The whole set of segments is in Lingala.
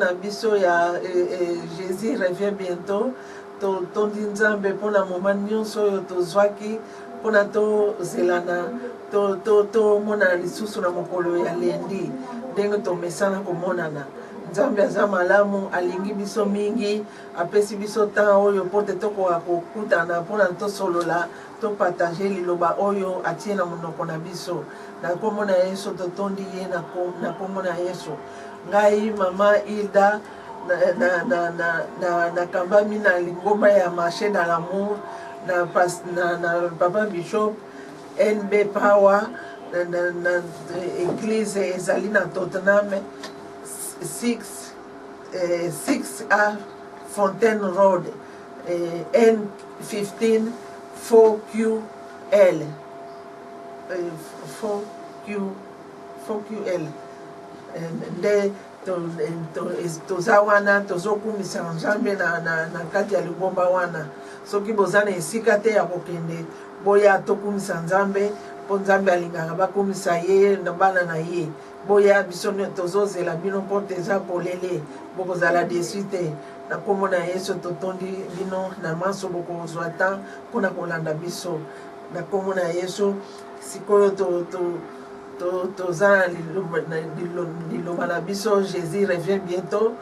Na biso ya Jésus revient bientôt. Tondi nzambe pona moment nyonso oyo tozwaki pona tozelana tomona lisusu na mokolo ya lendi ndenge tomesana komonana. Nzambe aza malamu, alingi biso mingi, apesi biso temps oyo po te tokoka kokutana pona tosolola topartage liloba oyo atie na monoko na biso. Na kombo na Yesu totondi ye na kombo na Yesu. Ngai mama Hilda na kambami na lingomba ya marché dans l'amour na papa bishop NB Power na église ezali na Tottenham 6A Fontaine Road N15 4QL 4QL nde toza wana tozokumisa nzambe na kati ya lingomba wana. Soki boza na esika te ya kokende boya tokumisa nzambe po nzambe alingaka bakumisa ye na bana na ye. Boya biso tozozela bino po teza polele bokozala desu te. Na kombo na Yesu totondi bino na maso bokozwa temps mpona kolanda biso. Na kombo na Yesu sikoyo toza liloba na biso. Jésus revient bientôt.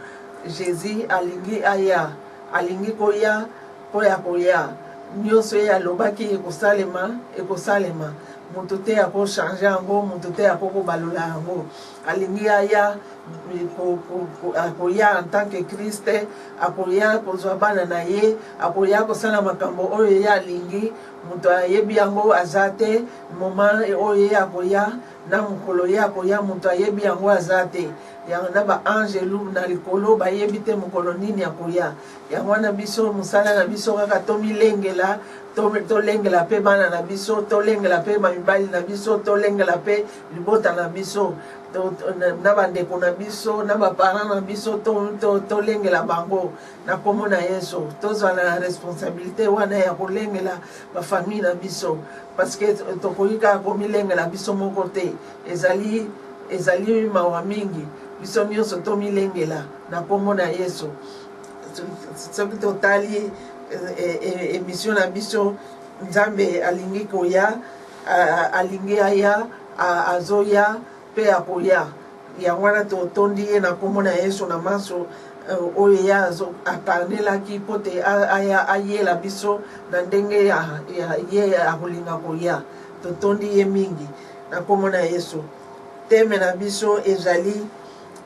Jésus alingi aya, alingi koya po ya koya. Nyonso ye alobaki ekosalema. Mutu te akochange yango, mutu te akokobalola yango. Alingi aya akoya en tant que Christ, akoya kozwa bana na ye, akoya kosala makambo oyo ye alingi. Mutu ayebi yango aza te, moment oyo ye akoya na mokolo ye akoya mutu ayebi yango aza te. Yango na ba angelu na likolo bayebi te mokolo nini akoya. Yango na biso musala na biso kaka tomilengela, tolengela pe bana na biso, tolengela pe mibali na biso, tolengela pe libota na biso, na bandeko na biso, na baparent na biso, tolengela bango na kombo na Yesu. Tozala na responsabilité wana ya kolengela bafamille na biso, parce que tokoyika komilengela biso moko te. Ezali mawa mingi biso nyonso tomilengela na kombo na Yesu. Soki totali émission na biso, nzambe alingi koya, alingi aya, azoya pe akoya. Yango wana totondi ye na kombo na Yesu na maso oyo ya akanelaki po te ayela biso na ndenge ye akolinga koya. Totondi ye mingi na kombo na Yesu. Teme na biso ezali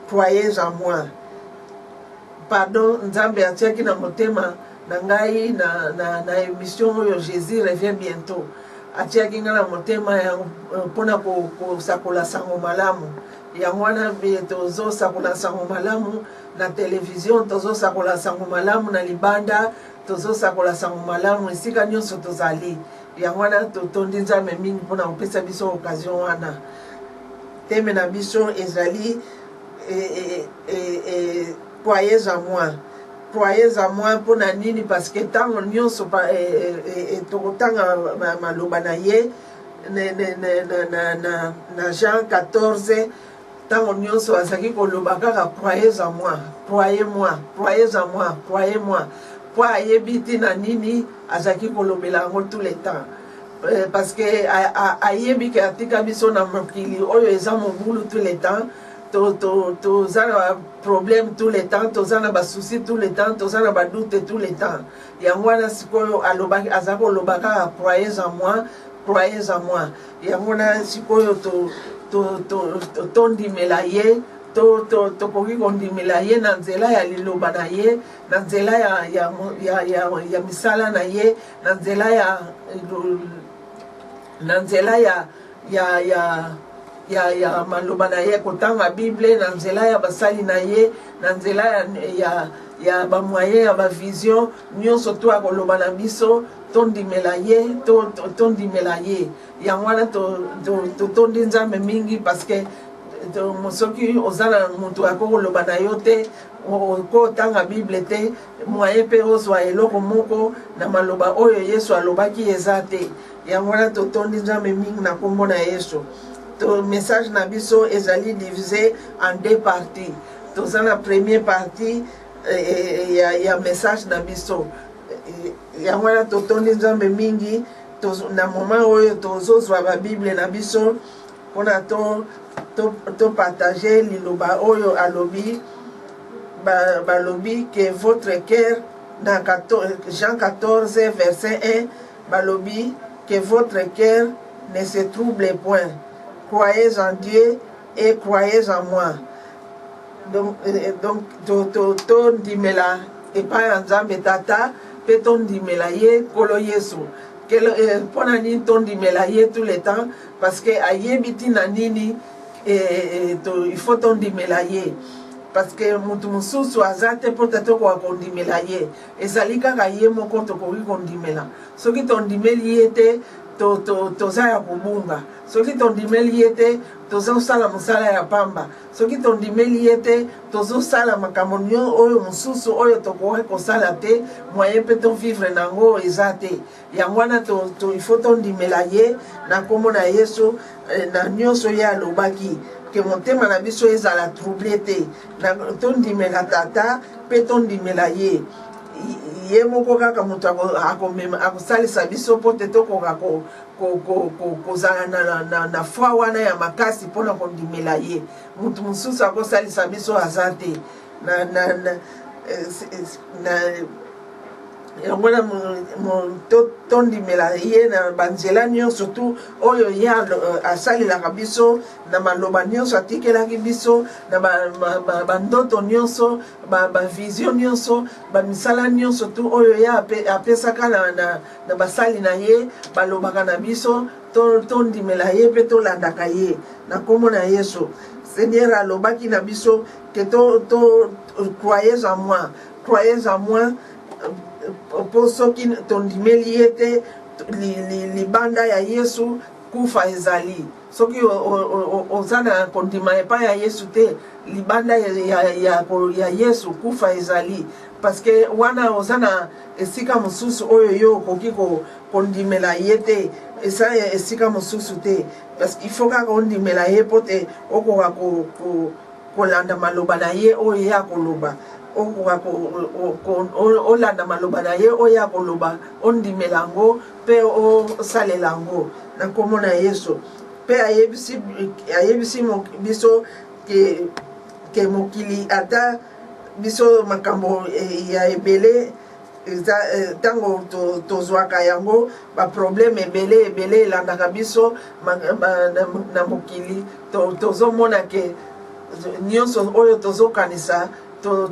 croyez en moi. Pardon, nzambe atiaki na motema na ngai na émission oyo Jésus revient bientôt. Atiaki nga na motema ya mpona kosakola sango malamu. Yango wana tozosakola sango malamu na télévision, tozosakola sango malamu na libanda, tozosakola sango malamu esika nyonso tozali. Yango wana totondi nzambe mingi mpona kopesa biso occasion wana. Teme na biso ezali croyez en moi. Croyez en moi pour na nini, parce que tant nyonso tokotanga maloba na ye na Jean 14 tant nyonso azaki koloba kaka croyez en moi, croyez-moi, croyez en moi, croyez-moi. Po ayebiti na nini azaki kolobela ngo tout le temps. Parce que ayebi ke atika biso na mokili oyo eza mobulu tout le temps. Toza na problème tout le temps, toza na ba souci tout le temps, toza na ba doute tout le temps. Yango wana sikoyo alobaki azako lobaka croyez en moi, croyez en moi. Yango wana sikoyo tondimela ye, tokoki kondimela ye na nzela ya liloba na ye, na nzela ya misala na ye, na nzela ya maloba na ye, kotanga Bible, na nzela ya basali na ye, na nzela ya bamoyen ya bavision nyonso to akoloba na biso tondimela ye, tondimela ye. Yango wana totondi nzambe mingi, parce que soki oza na mutu akoloba na yo te, kotanga Bible te, moyen pe ozwa eloko moko na maloba oyo Yesu alobaki eza te. Yango wana totondi nzambe mingi na kombo na Yesu. Message na biso ezali divisé en deux parties. toza na première partie ya message na biso yango wana totondi nzambe mingi na moment oyo tozozwa babible na biso mpona to partage liloba oyo alobi balobi que votre cœur dans Jean 14 verset 1 balobi que votre cœur ne se trouble point, croyez en Dieu et croyez en moi. Donc tondimela epai ya nzambe tata mpe tondimela ye kolo yesu mpona nini tondimela ye tout le temps parce que ayebi ntina nini il faut tondimela ye parce que mutu mosusu aza te mpo te tokoka kondimela ye ezali kaka ye moko tokoki kondimela soki tondimeli ye te toza ya kobunga soki tondimeli ye te tozosala mosala ya pamba soki tondimeli ye te tozosala makambo oyo mosusu oyo tokoki kosala te moyen mpe tovivre nango eza te yango wana il faut tondimela ye na kombo na yesu na nyonso ye alobaki ke motema na biso ezala trouble te tondimela tata mpe tondimela ye ye moko kaka moto akosalisa biso mpo te tokoka kozala na foi wana ya makasi mpona kondimela ye motu mosusu akosalisa biso aza te yango na tondimela ye na banzela nyonso tu oyo ye asalelaka biso na maloba nyonso atikelaki biso na bandoto nyonso bavision nyonso bamisala nyonso tu oyo ye apesaka na basali na ye balobaka na biso tondimela ye mpe tolandaka ye na kombo na yesu. Seigneur alobaki na biso ke croyez en moi po soki tondimeli ye te libanda ya yesu kufa ezali soki oza na kondima epai ya yesu te libanda ya yesu kufa ezali parce que wana oza na esika mosusu oyo yo okoki kondimela ye te eza esika mosusu te parce qu'il faut kaka ondimela ye mpo te okoka kolanda maloba na ye oyo ye akoloba olanda maloba na ye oyo akoloba ondimela yango mpe osalela yango na kombo na yesu mpe ayebisi biso ke mokili ata biso makambo ya ebele ntango tozwaka yango baproblème ebele elandaka biso na mokili tozomona ke nyonso oyo tozokanisa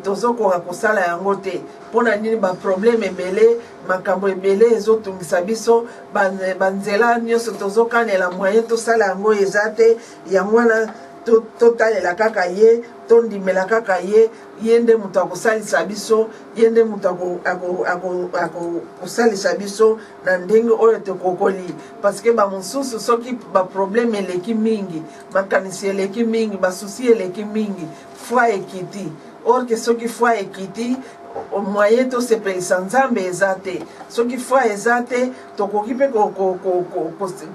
tozokoka kosala yango te mpona nini baproblème ebele makambo ebele ezotungisa biso banzela nyonso tozokanela moyen tosala yango eza te yango wana totalela kaka ye tondimela kaka ye nde moto akosalisa biso ye nde moto akosalisa biso na ndenge oyo tokokoli parce que bamosusu soki baproblème eleki mingi makanisi eleki mingi basusi eleki mingi foi ekiti or ke soki foi ekiti moyen tosepelisa nzambe eza te soki foi eza te tokoki mpe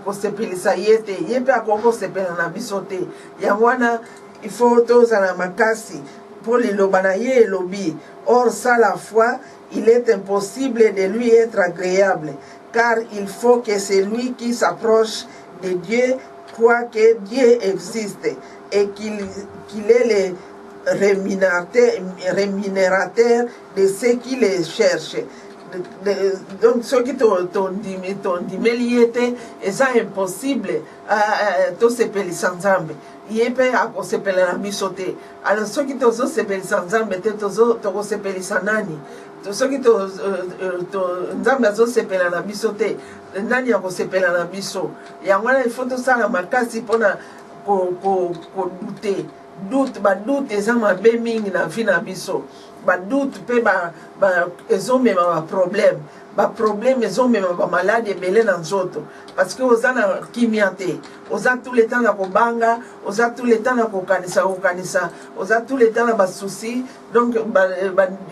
kosepelisa ye te ye mpe akoki kosepela na biso te yango wana il faut tozala makasi mpo liloba na ye elobi or sans la foi il est impossible de lui être agréable car il faut que celui qui s'approche de Dieu croit que Dieu existe et qu'il est le rémunérateur de ceux qui les cherchent. Donc soki tondimeli ye te eza impossible tosepelisa nzambe ye mpe akosepela na biso te alors soki tozosepelisa nzambe te tokosepelisa nani soki nzambe azosepela na biso te nani akosepela na biso yango wana ifo tosala makasi mpona kodute badute eza mabe mingi na vi na biso badute mpe ezomema baproblème ezomema bamaladi ebele na nzoto parce que oza na kimia te oza tout le temps na kobanga oza tout le temps na kokanisa oza tout le temps na basusi donc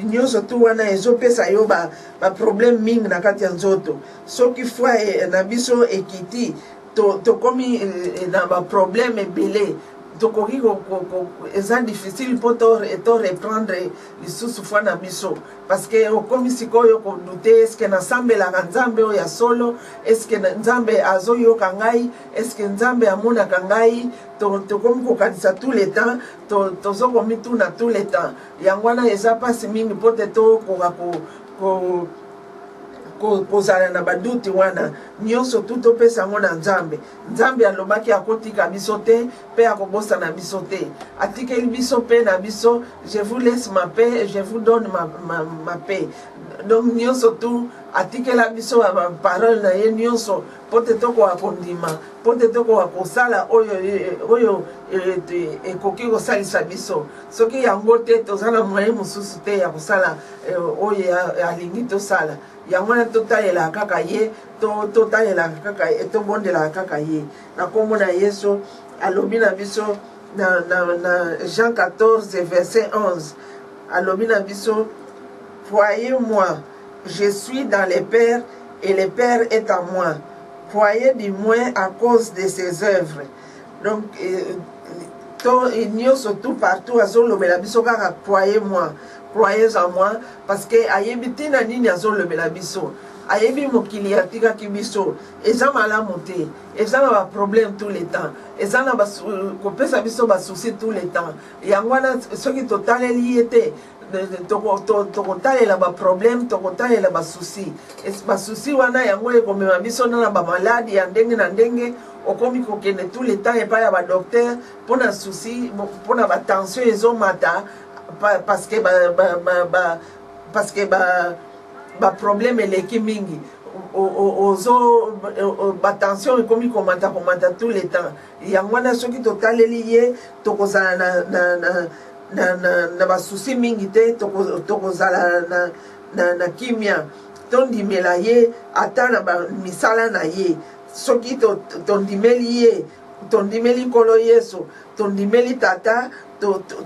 nyonso tu wana ezopesa yo baproblème mingi na kati ya nzoto soki foi na biso ekiti tokomi na baproblème ebele tokoki eza difficile po to reprendre lisusu fois na biso parce que okomi sikoyo kodute eske nasambelaka nzambe oyo ya solo, eske nzambe azoyoka ngai, eske nzambe amonaka ngai, tokomi kokanisa tout le temps, tozokomi tuna tout le temps. Yango wana eza pasi mingi po te tokoka kozala na baduti wana nyonso tu topesa yango na nzambe. Nzambe alobaki akotika biso te mpe akobosa na biso te, atikeli biso mpe na biso, je vous laisse ma paix et je vous donne ma paix. Donc nyonso tu atikela biso parole na ye nyonso po te tokoka kondima, po te tokoka kosala oyo ekoki kosalisa biso. Soki yango te toza na moyen mosusu te ya kosala oyo alingi tosala. Yango na totalela kaka ye, totalela kaka ye, tobondela kaka ye. Na kombo na Yesu alobi na biso na Jean 14 verset 11. Alobi na biso, croyez-moi, je suis dans le Père et le Père est en moi. Croyez du moins à cause de ses œuvres. Donc nyonso tout partout azolobela biso kaka croyez-moi. Croyez en moi, parce que ayebi tina nini azolobela biso, ayebi mokili atikaki biso, eza malamu te, eza na ba problème tout le temps, eza na kopesa biso ba souci tout le temps. Yango wana soki totaleli ye te, tokotalela ba problème, tokotalela ba souci. Ba souci wana yango ekomema biso na ba maladi ya ndenge na ndenge, okomi kokende tout le temps epai ya ba docteur pona souci, pona ba tension ezomata. Parce que problème eleki mingi tension ekomi komata tout le temps. Yango wana soki totaleli ye tokozala na basusi mingi te, tokozala na kimia, tondimela ye ata na misala na ye. Soki tondimeli ye, tondimeli Nkolo Yesu, tondimeli tata,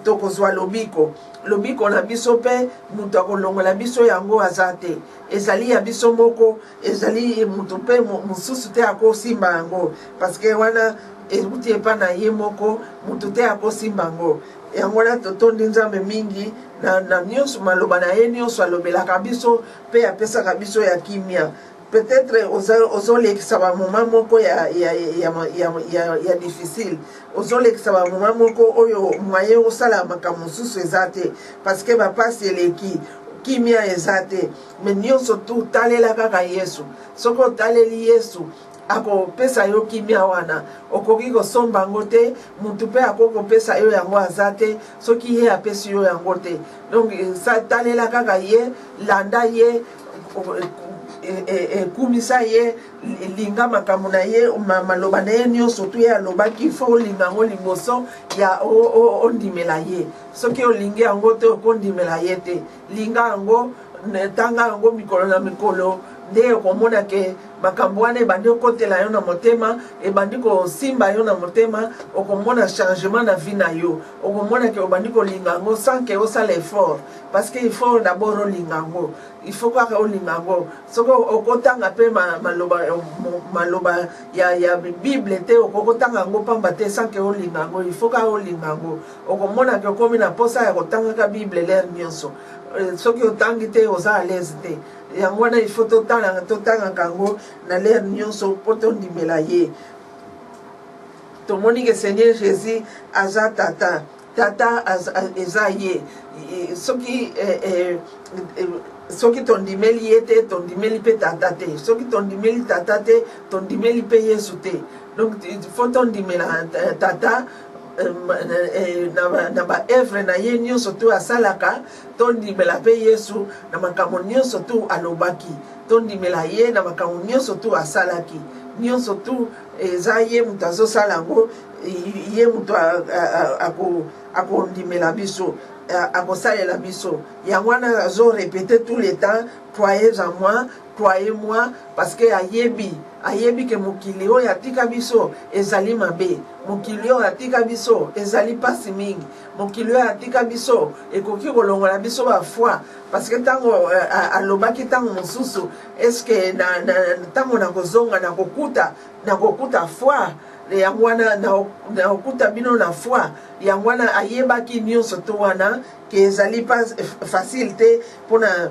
tokozwa lobiko na biso pe mutu akolongola biso yango aza te, ezali ya biso moko, ezali mutu pe mosusu te akosimba yango, parce que wana euti epa na ye moko, mutu te akosimba yango. Yango wana totondi Nzambe mingi na nyonso, maloba na ye nyonso alobelaka biso pe apesaka biso ya kimia. Peut-être ozolekisa ba moment moko ya difficile, ozolekisa ba moment moko oyo moyen osala makambo mosusu eza te, parce que bapasi eleki kimia eza te. Mais nyonso tu talela kaka Yesu. Soko otaleli Yesu akopesa yo kimia wana, okoki kosomba yango te, mutu mpe akokopesa yo yango aza te soki ye apesi yo yango te. Donc talela kaka ye, landa ye, kumisa ye, linga makambo na ye, maloba na ye nyonso tu ye alobaki fo olinga yango liboso ya ondimela ye. Soki olingi yango te okondimela ye te, linga yango, tanga yango mikolo na mikolo, nde okomona ke makambo wana ebandi okotela yo na motema, ebandi kosimba yo na motema, okomona changement na vie na yo, okomona ke obandi kolinga yango sans ke osala effort, parce que il faut d'abord olinga yango, il faut kaka olinga yango. Soko okotanga pe maloba ya Bible te, okotanga yango pamba te sans ke olinga yango, il faut kaka olinga yango. Okomona ke okomi na posa ya kotanga ka Bible l'air nyonso, soki otangi te oza à l'aise te. Yango wana il faut totanga kango na l'air nyonso po tondimela ye. Tomoni ke Seigneur Jésus aza tata eza ye. Soki tondimeli ye te, tondimeli pe tata te. Soki tondimeli tata te, tondimeli pe Yesu te. Donc il faut tondimela tata na ba evre na ye nyonso tu asalaka, tondimela pe Yesu na makambo nyonso tu alobaki, tondimela ye na makambo nyonso tu asalaki, nyonso tu eza ye mutu azosala yango, ye mutu akondimela biso, akosalela biso. Yango wana azo répéter tout le temps, croyez en moi, croyez-moi, parce que ayebi ke mokili oyo atika biso ezali mabe, mokili oyo atika biso ezali pasi mingi, mokili oyo atika biso ekoki kolongola biso ba foi, parce que tango alobaki tango mosusu, est-ce que tango nakozonga nakokuta foi, yangwana na okuta bino na foi yangwana ayebaki nyonso to wana ke ezali pas facile te pona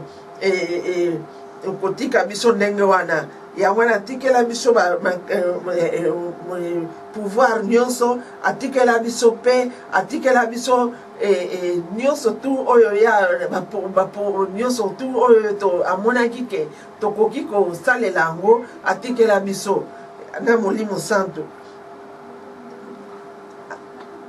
kotika biso ndenge wana yangwana atikela biso pouvoir nyonso atikela biso pe atikela biso nyonso tu oyo ya nyonso tu oyo to amonaki ke tokoki kosalela yango atikela biso na Molimo Santo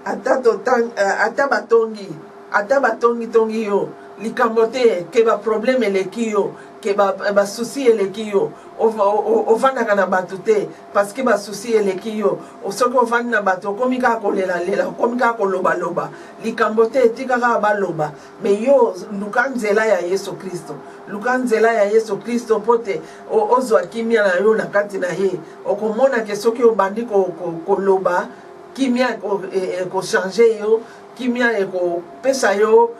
ata batongi tongi yo likambo te ke ba problème eleki yo ke ba souci eleki yo ovandaka na bato te parce que ba souci eleki yo soki ovandi na bato okomi kaka kolela okomi kaka koloba likambo te etikaka baloba me yo luka nzela ya Yesu Kristo luka nzela ya Yesu Kristo pote ozwa kimia na yo na kati na ye okomona ke soki obandi koloba kimia ko changer yo kimia ko pesa yo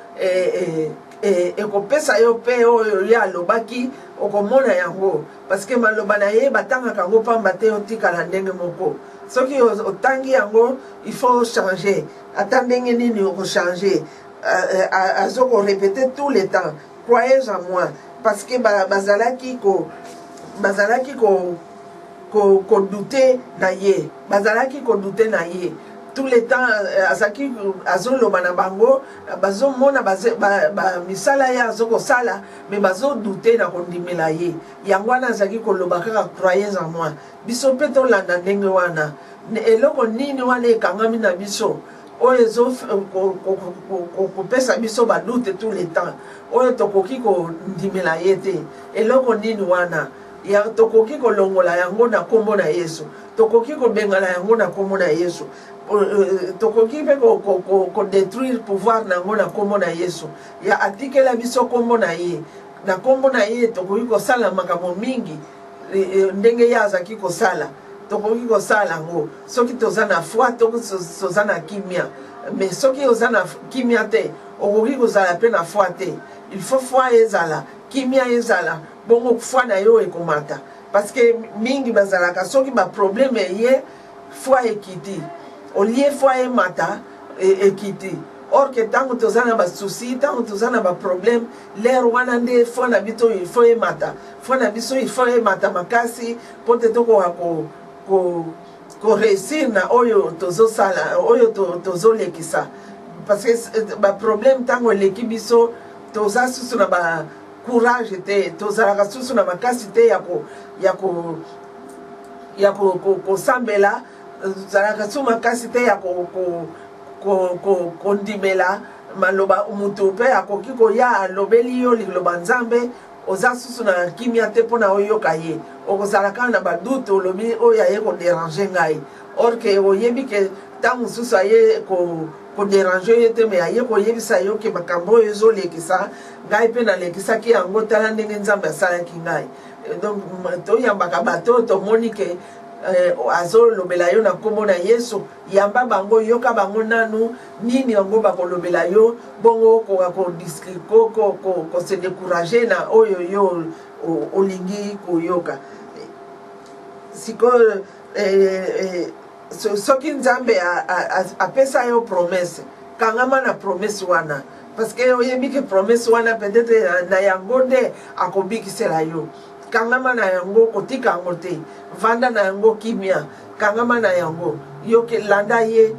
ekopesa yo pe oyo ya lobaki okomona yango parce que maloba na ye batanga kango pamba te otikala ndenge moko soki otangi yango il faut changer ata ndenge nini oko changer azoko répéter tout le temps croyez en moi parce que bazalaki ko douter na ye bazalaki ko douter na ye tout le temps azaki azoloba na bango bazomona misala ya azoko sala mais bazo douter na kondimela ye yango wana azaki koloba kaka croyez en moi biso pe tolanda ndenge wana eloko nini wana ekangami na biso oyo ezo kopesa biso badute tout le temps oyo tokoki kondimela ye te eloko nini wana ya tokoki kolongola yango na kombo na Yesu tokoki kobengala yango na kombo na Yesu tokoki pe ko détruire pouvoir nango na kombo na Yesu ya atikela biso kombo na ye na kombo na ye tokoki kosala makambo mingi ndenge ya azaki kosala tokoki kosala ngo soki toza na foi toza na kimia mais soki oza na kimia te okoki kozala pe na foi te il faut foi ezala kimia ezala bongo foi na yo ekomata parce que mingi bazalaka soki ba problème ye foi ekiti olie foi emata ekiti or que tango tozana ba souci tango tozana ba problème l'air wana nde foi na bito il faut emata foi na biso il faut emata makasi pote toko ko réussir na oyo tozosala oyo tozolekisa parce que ba problème tango leki biso toza susu na ba courage te tozalaka susu na makasi te ya kosambela tozalaka susu makasi te ya kondimela maloba mutu mpe akoki koya alobeli yo liloba nzambe oza susu na kimia te mpona oyoka ye okozalaka na badute olobi oyo aye koderange ngai or ke oyebi ke ntango mosusu aye koderange yo te me aye koyebisa yo ke makambo oyo ezolekisa ngai mpe nalekisaki yango tala ndenge nzambe asalaki ngai donc toyambaka bato tomoni ke azolobela yo na kombo na Yesu yamba bango yoka bango nanu nini yango bakolobela yo bongo ko se décourager na oyo yo olingi koyoka siko soki nzambe apesa yo promesse kangama na promesse wana parce que oyebi ke promesse wana peut-être na yango nde akobikisela yo kangama na yango kotika yango te vanda na yango kimia kangama na yango yoke landa ye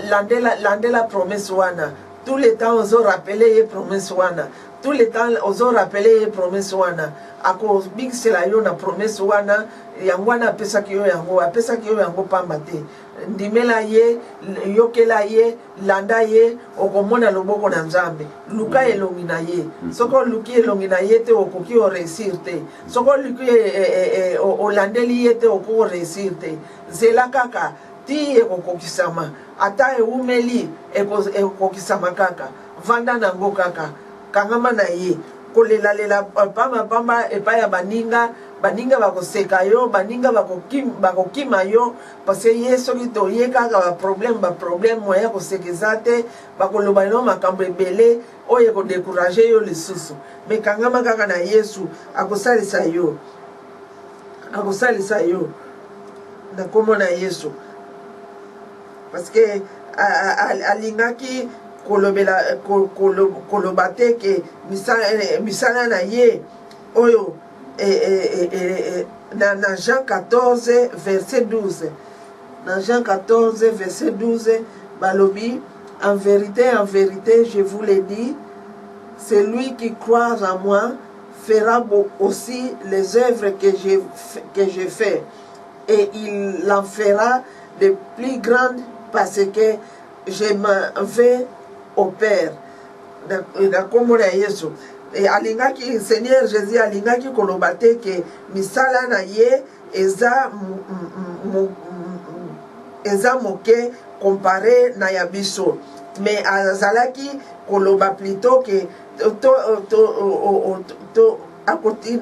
landela promesse wana tout le temps ozo rappeler ye promesse wana tout le temps ozo rappeler ye promesse wana ako bikisela yo na promesse wana yango wana apesaki yo yango pamba te ndimela ye yokela ye landa ye okomona loboko na nzambe luka elongi na ye soko luki elongi na ye te okoki o réussir te soko luki olandeli ye te okoki réussir te zela kaka ti ekokokisama ata eumeli ekokisama kaka vanda nango kaka kangama na ye kolelalela pamba epai ya baninga bakoseka yo baninga bakokima yo parce que ye soki toye kaka baproblème moya kosekeza te bakoloba yo makambo ebele oyo ekodécourage yo lisusu me kangama kaka na Yesu akosalisa yo na kombo na Yesu parce que alingaki kolobate ke misala na ye oyo dans Jean 14 verset 12. Dans Jean 14 verset 12, balobi, en vérité, je vous l'ai dit, celui qui croit en moi fera aussi les œuvres que je fais, et il en fera de plus grandes parce que je m'en vais au Père. Et alingaki Seigneur Jésus alingaki kolobate ke misala na ye eza moke comparé na ya biso, mais azalaki koloba plutôt ke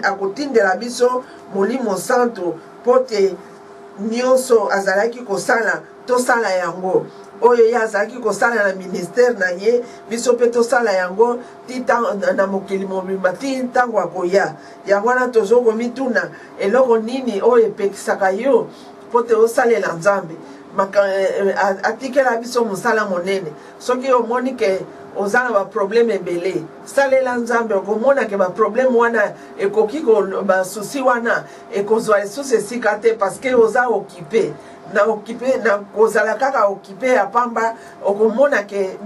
akotindela biso molimo santo pote nyonso azalaki kosala tosala yango oyo ya azalaki kosala na ministère na ye biso pe tosala yango tita na mokili mobimba ti ntango akoya yango wana tozokomituna eloko nini oyo epekisaka yo po te osalela nzambe atikela biso mosala monene soki omoni ke oza na baproblème ebele salela nzambe okomona ke baproblème wana ekoki basusi wana ekozwa lisusu esika te parce que oza occupé na kozala kaka occupé ya pamba okomona ke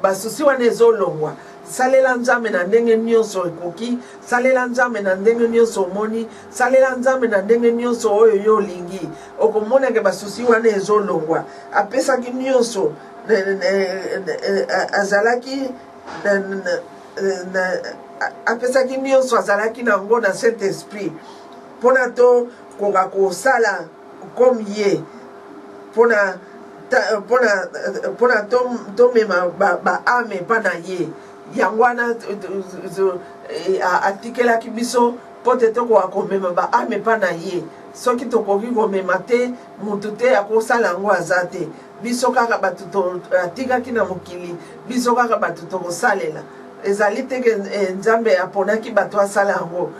basusi wana ezolongwa salela nzambe na ndenge nyonso ekoki salela nzambe na ndenge nyonso omoni salela nzambe na ndenge nyonso oyo yo olingi okomona ke basusi wana ezolongwa apesaki nyonso azalaki apesaki nyonso azalaki nango na Saint Esprit mpona tokoka kosala comme ye mpona tomema baame epa na ye yango wana atikelaki biso mpo te tokoka komema baame epa na ye soki tokoki komema te mutu te akosala yango aza te biso kaka bato atikaki na mokili biso kaka bato tokosalela ezali teke nzambe aponaki bato asala yango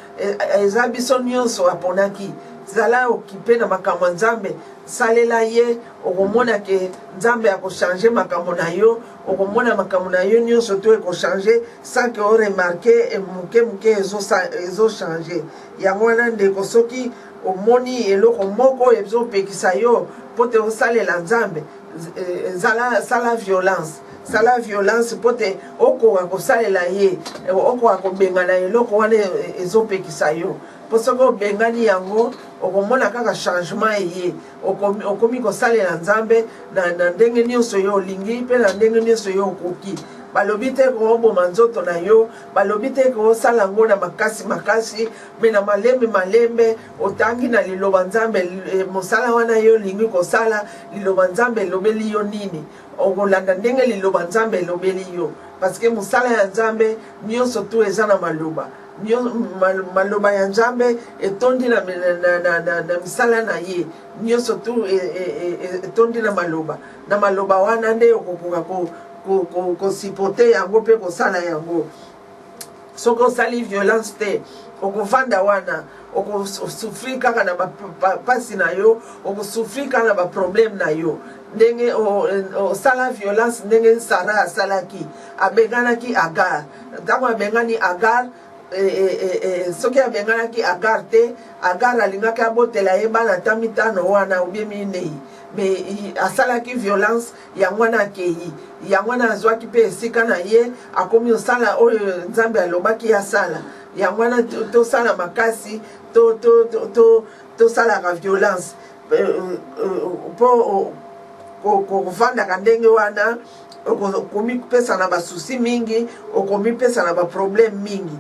eza biso nyonso aponaki zala okipe na makambo nzambe salela ye okomona ke nzambe akochange makambo na yo okomona makambo na yo nyonso to ekochange sans que oremarke moke ezochange yango wana ndeko soki omoni eloko moko ezopekisa yo po te osalela nzambe sala violence po te okoka kosalela ye okoka kobengana eloko wana ezopekisa yo po soki obengani yango okomona kaka changement eye okomi kosalela nzambe na ndenge nyonso yo olingi mpe na ndenge nyonso yo okoki balobi te kooboma nzoto na yo balobi te koosala yango na makasi me na malembe otangi na liloba nzambe mosala wana yo olingi kosala liloba nzambe elobeli yo nini okolanda ndenge liloba nzambe elobeli yo parce que mosala ya nzambe nyonso tu eza na maloba maloba ya nzambe etondi na misala na ye nyonso tu etondi na maloba wana nde okokoka kosipote yango mpe kosala yango soki osali violence te okovanda wana okosufri kaka na bapasi na yo okosufri kaka na baproblème na yo ndenge osala violence ndenge Sara asalaki abenganaki Agar ntango abengani Agar soki abenganaki Agar te Agar alingaki abotela ye bana ata mitano wana ubie minei mais asalaki violence yango wana akei yango wana azwaki mpe esika na ye akomi osala oyo nzambe alobaki asala yango wana tosala makasi tosalaka violence mpo kovandaka ndenge wana okomi pesa na basusi mingi okomi pesa na baproblème mingi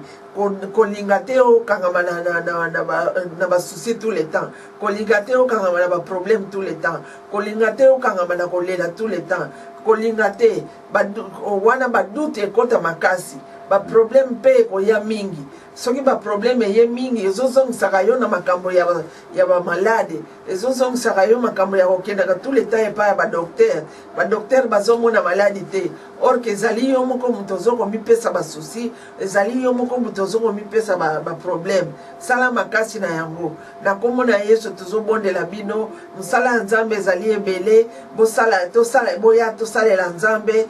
kolinga te okangama na basusi tout le temps kolinga te okangama na baproblème tout le temps kolinga te okangama na kolela tout le temps kolinga te wana badute ekota makasi baproblème mpe ekoya mingi soki ba problème ye mingi ezozongisaka yo na makambo ya ba malade ezozongisaka yo makambo ya kokendaka tout le temps epai ya badokter bazomona maladi te or ke ezali yo moko moto ozokomipesa basusi ezali yo moko moto ozokomipesa baproblème sala makasi na yango na kombo na Yesu tozobondela bino mosala ya Nzambe ezali ebele boya tosalela Nzambe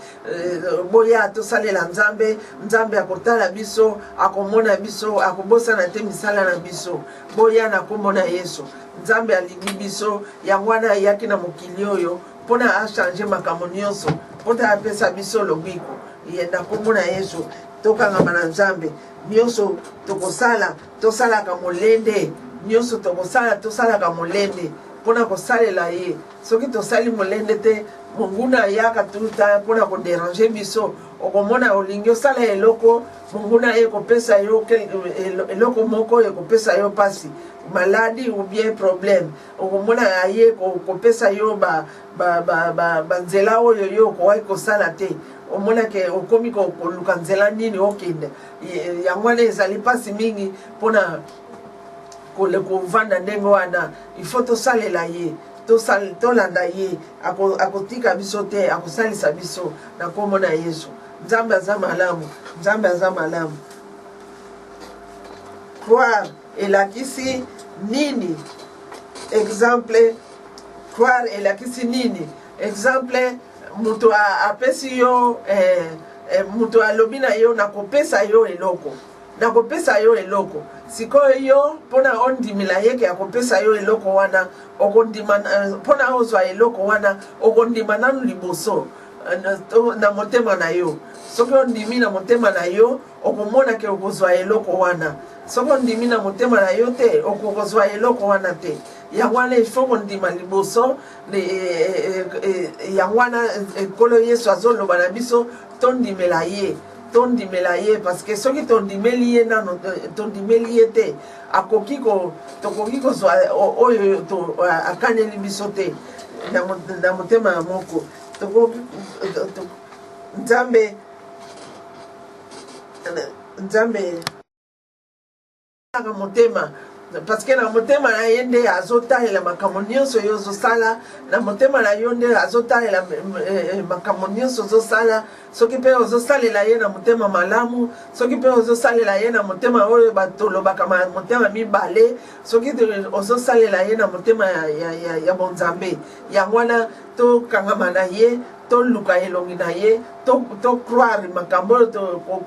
boya tosalela Nzambe Nzambe akotala biso akomona biso akobosana te misala na biso boya na kombo na Yesu Nzambe alingi biso yango wana ayaki na mokili oyo mpona achange makambo nyonso mpona apesa biso lobiko na kombo na Yesu tokangama na Nzambe nyonso tosalaka molende nyonso tosalaka molende mpona kosalela ye soki tosali molende te monguna ayaka tuta mpona kodéranger biso okomona olingi osala eloko monguna ye kopesa yo eloko moko ekopesa yo pasi maladie ou bien problème okomona aye kopesa yo banzela oyo yo okoki kosala te omona ke okomi koluka nzela nini okende yango wana ezali pasi mingi mpona kovanda ndenge wana ifo tosalela ye tolanda ye akotika biso te akosalisa biso na kombo na Yesu Nzambe aza malamu Nzambe aza malamu croire elakisi nini exemple croire elakisi nini exemple muto apesi yo muto alobi na yo nakopesa yo eloko sikoyo yo mpona ondimila yeke akopesa yo eloko wana okondima mpona ozwa eloko wana okondima nanu liboso na motema na yo soki ondimi na motema na yo okomona ke okozwa eloko wana soki ondimi na motema na yo te okozwa eloko wana te yango wana ifo kondima liboso yango wana ekolo Yesu azoloba na biso tondimela ye parce que soki tondimeli ye nano tondimeli ye te tokoki kozwa oyo akaneli biso te na motema ya moko Nzambe na motema parce que na motema na ye nde azotalela makambo nyonso yo ozosala na motema na yo nde azotalela makambo nyonso ozosala soki mpe ozosalela ye na motema malamu soki mpe ozosalela ye na motema oyo batolobaka motema mibale soki ozosalela ye na motema ya bonzambe yango wana tokangama na ye toluka elongi na ye to croire makambo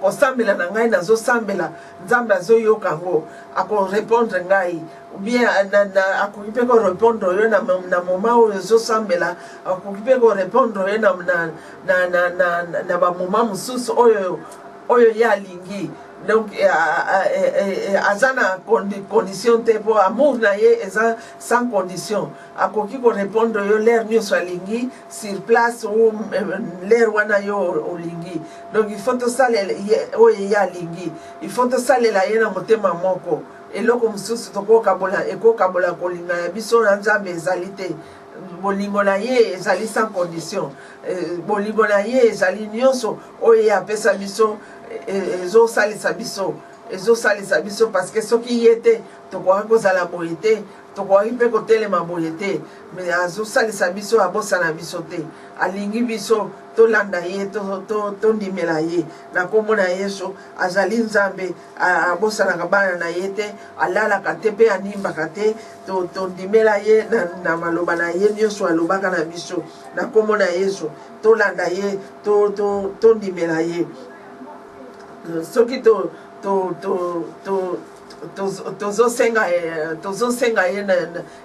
kosambela na ngai nazosambela Nzambe azoyoka ngo akorépondre ngai ou bien akoki mpe korépondre yo na moma oyo ezosambela akoki mpe korépondre yo na bamoma mosusu oyo ye alingi donc aza na condition te po amour na ye eza sans condition akoki korépondre yo l'air nyonso alingi sur place ou l'air wana yo olingi donc il faut tosalela oyo ye alingi il faut tosalela ye na motema moko eloko mosusu ekokabola kolinga ya biso na Nzambe ezali te bolingo na ye ezali sans condition bolingo na ye ezali nyonso oyo ye apesa biso ezosalisa biso parce que soki ye te tokoki kozala boye te tokoki mpe kotelema boye te mais azosalisa biso abosana biso te alingi biso tolanda ye tondimela ye na kombo na Yesu azali Nzambe abosanaka bana na ye te alalaka te mpe animbaka te tondimela ye na maloba na ye nyonso alobaka na biso na kombo na Yesu tolanda ye tondimela ye soki tozosenga ye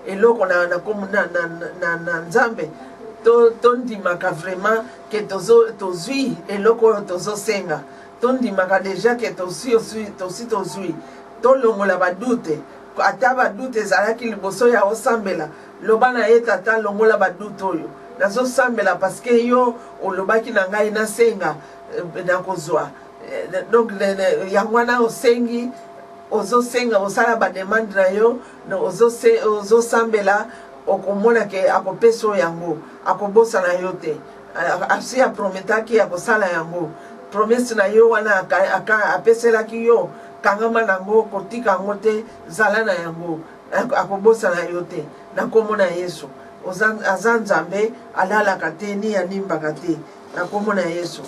eloko na Nzambe tondimaka vraiment ke tozwi eloko oyo tozosenga tondimaka déjà ke tozwi tolongola badute ata badute ezalaki liboso ya osambela loba na ye tata longola badute oyo nazosambela parce que yo olobaki na ngai nasenga nakozwa donc yango wana osengi ozosenga osala bademande na yo ozosambela okomona ke akopesa yango akobosana yo te asi aprometaki akosala yango promese na yo wana apeselaki yo kangama nango kotika yango te zala na yango akobosana yo te na kombo na Yesu aza Nzambe alalaka te ni animbaka te na kombo na Yesu